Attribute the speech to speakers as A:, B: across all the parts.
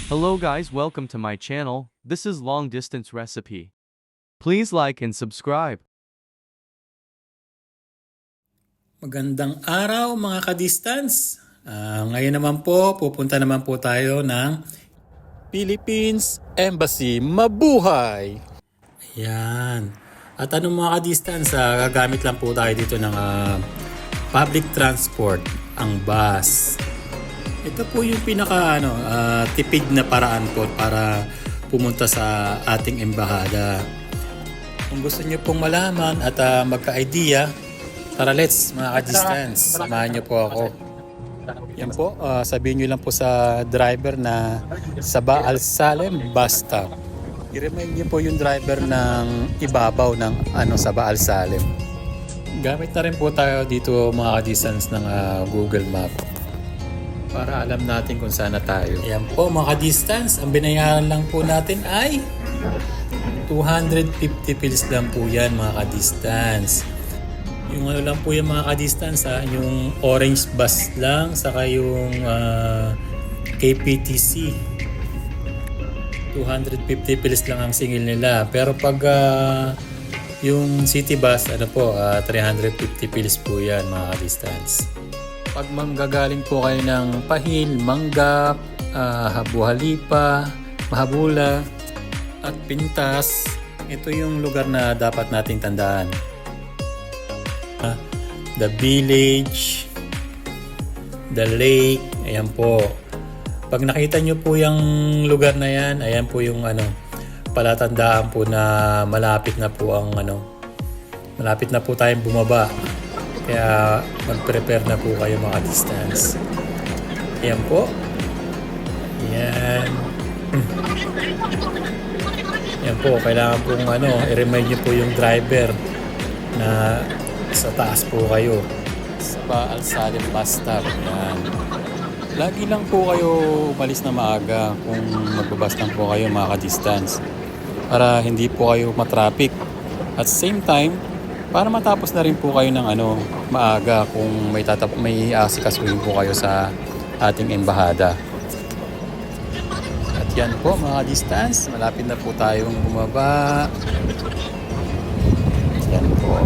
A: Hello guys, welcome to my channel. This is long distance recipe. Please like and subscribe.
B: Magandang araw mga ka-distance. Ngayon naman po, pupunta naman po tayo ng Philippines Embassy. Mabuhay! Ayan. At anong mga ka-distance, gagamit lang po tayo dito ng public transport, ang bus. Ito po yung pinaka tipid na paraan po para pumunta sa ating embahada. Kung gusto niyo pong malaman at magka-idea, tara let's mga ka-distance, samahan niyo po ako. Yan po, sabihin niyo lang po sa driver na Sabah Al Salem bus stop. I-remind niyo po yung driver ng ibabaw ng Sabah Al Salem. Gamit na rin po tayo dito mga ka-distance ng Google Map para alam natin kung saan na tayo. Yan po mga ka-distance, ang binayaran lang po natin ay 250 pesos lang po yan mga ka-distance. Yung lang po yung mga ka-distance yung orange bus lang saka yung KPTC. 250 pesos lang ang singil nila. Pero pag yung city bus, 350 pesos po yan mga ka-distance. Pag manggagaling po kayo ng Pahil, Manggap, Buhalipa, Mahabula at Pintas, ito yung lugar na dapat nating tandaan. The village, the lake, ayan po. Pag nakita nyo po yung lugar na yan, ayan po yung palatandaan po na malapit na po ang malapit na po tayong bumaba. Kaya mag-prepare na po kayo mga distance. Ayan po. Ayan. Ayan po, kailangan pong i-remind nyo po yung driver na sa taas po kayo. Sabah Al Salem bus stop. Ayan. Lagi lang po kayo umalis na maaga kung magbabas lang po kayo mga ka-distance para hindi po kayo matraffic. At same time, para matapos na rin po kayo ng maaga kung may asikasuhin po kayo sa ating embahada. At yan po mga distance, malapit na po tayong bumaba. Yan po.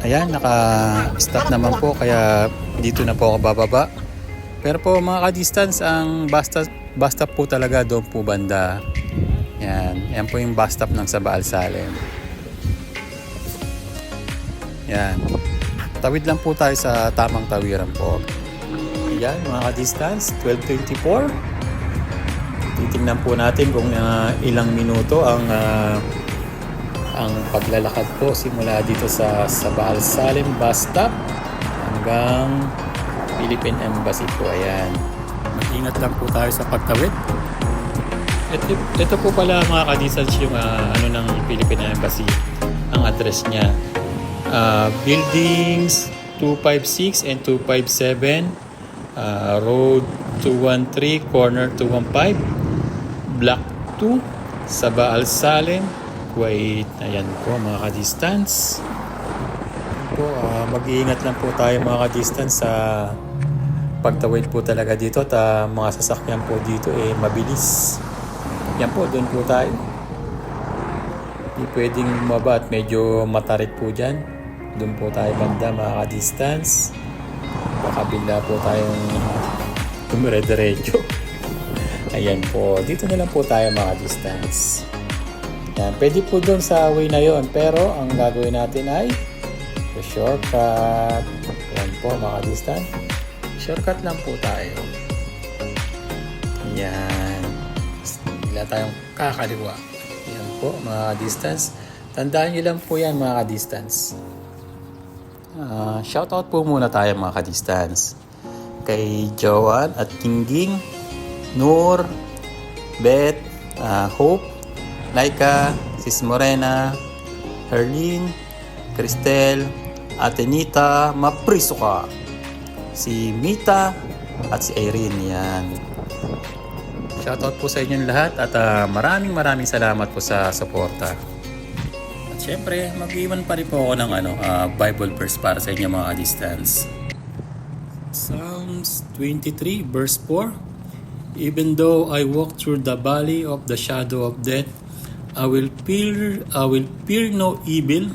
B: Ayan, naka-stop naman po kaya dito na po ako bababa. Pero po mga ka-distance, ang bus stop po talaga doon po banda. Yan po yung bus stop ng Sabah Al Salem. Yan. Tawid lang po tayo sa tamang tawiran po. Yan mga ka-distance, 12:24. Titingnan po natin kung ilang minuto ang paglalakad po simula dito sa Sabah Al Salem bus stop hanggang Philippine Embassy po. Ayan. Mag-ingat lang po tayo sa pagtawid. Ito po pala mga ka-distance yung ng Philippine Embassy. Ang address niya. Buildings 256 and 257. Road 213, corner 215. Block 2, Sabah Al Salem, Kuwait. Ayan po mga ka-distance. Mag-iingat lang po tayo mga ka-distance sa pagtawid po talaga dito at mga sasakyan po dito mabilis. Yan po, doon po tayo. Hindi pwedeng bumaba at medyo matarik po dyan. Doon po tayo banda mga ka-distance. Baka bigla po tayong dumire-diretso. Ayan po, dito na lang po tayo mga ka-distance. Yan, pwede po doon sa way na yon, pero ang gagawin natin ay shortcut. Yan po mga ka-distance. Shortcut lang po tayo. Yan. Wala tayong kakaliwa. Yan po mga ka-distance. Tandaan nyo lang po yan mga ka-distance. Shoutout po muna tayo mga ka-distance. Kay Joanne at Kingging, Noor, Beth, Hope, Laika, Sis Morena, Herlene, Cristel, Atenita, mapriso ka. Si Mita at si Irene. Yan. Shoutout po sa inyong lahat at maraming salamat po sa suporta. At syempre, mag-iwan pa rin po ako ng Bible verse para sa inyo mga distance. Psalms 23 verse 4. Even though I walk through the valley of the shadow of death, I will fear no evil,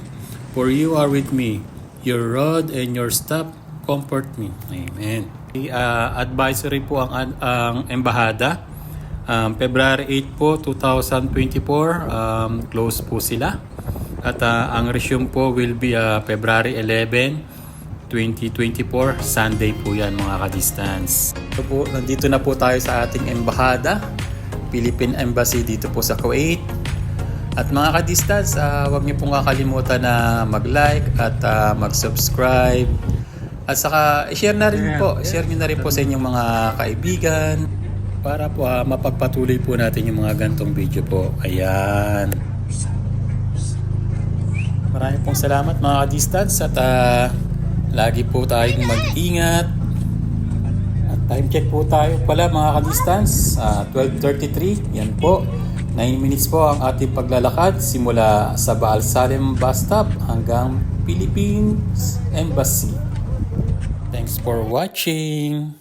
B: for you are with me. Your rod and your staff comfort me. Amen. Advisory po ang embahada. February 8 po, 2024, close po sila. At ang resume po will be February 11, 2024, Sunday po yan mga ka-distance. So po, nandito na po tayo sa ating embahada, Philippine Embassy dito po sa Kuwait. At mga ka-distance, huwag niyo pong kakalimutan na mag-like at mag-subscribe. At saka share na rin po, share niyo na rin po sa inyong mga kaibigan para po mapagpatuloy po natin yung mga gantong video po. Ayan. Maraming pong salamat mga ka-distance at lagi po tayong mag-ingat. At time check po tayo pala mga ka-distance, 12:33. Yan po. 9 minutes po ang ating paglalakad simula sa Baal Salem bus stop hanggang Philippines Embassy. Thanks for watching.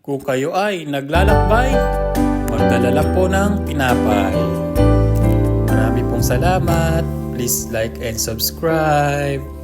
B: Kung kayo ay naglalakbay, magdala lang po ng tinapay. Marami pong salamat. Please like and subscribe.